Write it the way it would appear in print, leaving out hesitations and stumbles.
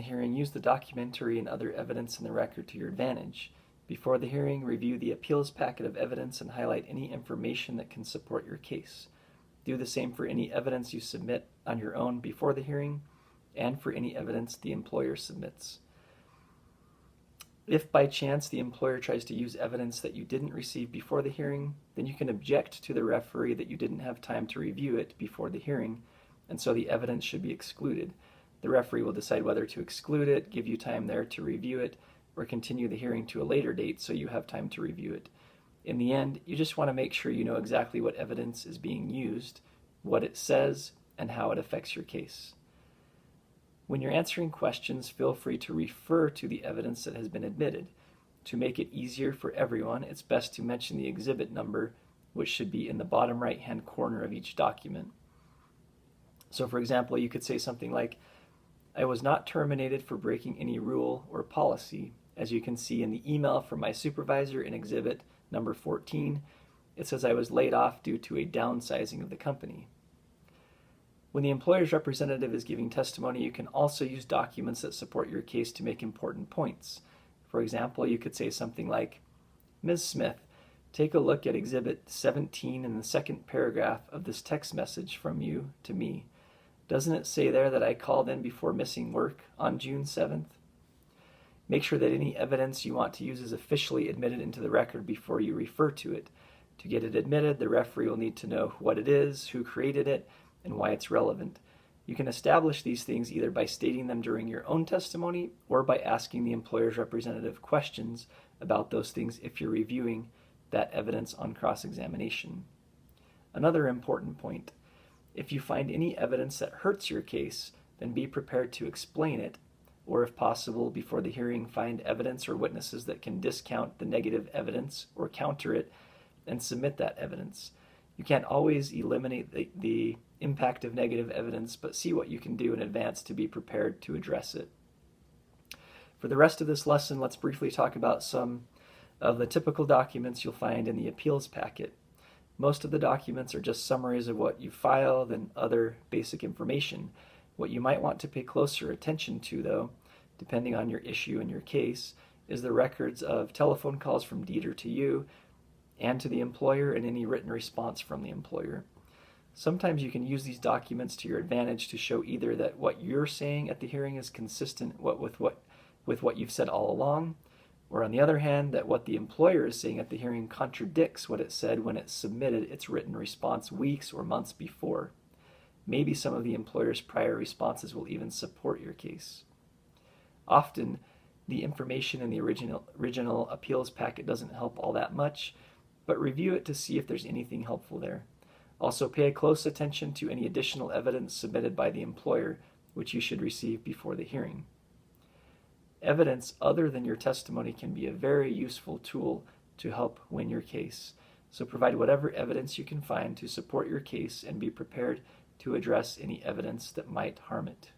hearing, use the documentary and other evidence in the record to your advantage. Before the hearing, review the appeals packet of evidence and highlight any information that can support your case. Do the same for any evidence you submit on your own before the hearing and for any evidence the employer submits. If by chance the employer tries to use evidence that you didn't receive before the hearing, then you can object to the referee that you didn't have time to review it before the hearing, and so the evidence should be excluded. The referee will decide whether to exclude it, give you time there to review it, or continue the hearing to a later date so you have time to review it. In the end, you just want to make sure you know exactly what evidence is being used, what it says, and how it affects your case. When you're answering questions, feel free to refer to the evidence that has been admitted. To make it easier for everyone, it's best to mention the exhibit number, which should be in the bottom right-hand corner of each document. So for example, you could say something like, I was not terminated for breaking any rule or policy. As you can see in the email from my supervisor in exhibit number 14, it says I was laid off due to a downsizing of the company. When the employer's representative is giving testimony, you can also use documents that support your case to make important points. For example, you could say something like, Ms. Smith, take a look at Exhibit 17 in the second paragraph of this text message from you to me. Doesn't it say there that I called in before missing work on June 7th? Make sure that any evidence you want to use is officially admitted into the record before you refer to it. To get it admitted, the referee will need to know what it is, who created it, and why it's relevant. You can establish these things either by stating them during your own testimony or by asking the employer's representative questions about those things if you're reviewing that evidence on cross-examination. Another important point, if you find any evidence that hurts your case, then be prepared to explain it, or if possible, before the hearing, find evidence or witnesses that can discount the negative evidence or counter it and submit that evidence. You can't always eliminate the impact of negative evidence, but see what you can do in advance to be prepared to address it. For the rest of this lesson, let's briefly talk about some of the typical documents you'll find in the appeals packet. Most of the documents are just summaries of what you filed and other basic information. What you might want to pay closer attention to, though, depending on your issue and your case, is the records of telephone calls from Dieter to you and to the employer and any written response from the employer. Sometimes you can use these documents to your advantage to show either that what you're saying at the hearing is consistent with what you've said all along, or on the other hand, that what the employer is saying at the hearing contradicts what it said when it submitted its written response weeks or months before. Maybe some of the employer's prior responses will even support your case. Often, the information in the original appeals packet doesn't help all that much, but review it to see if there's anything helpful there. Also, pay close attention to any additional evidence submitted by the employer, which you should receive before the hearing. Evidence other than your testimony can be a very useful tool to help win your case. So provide whatever evidence you can find to support your case and be prepared to address any evidence that might harm it.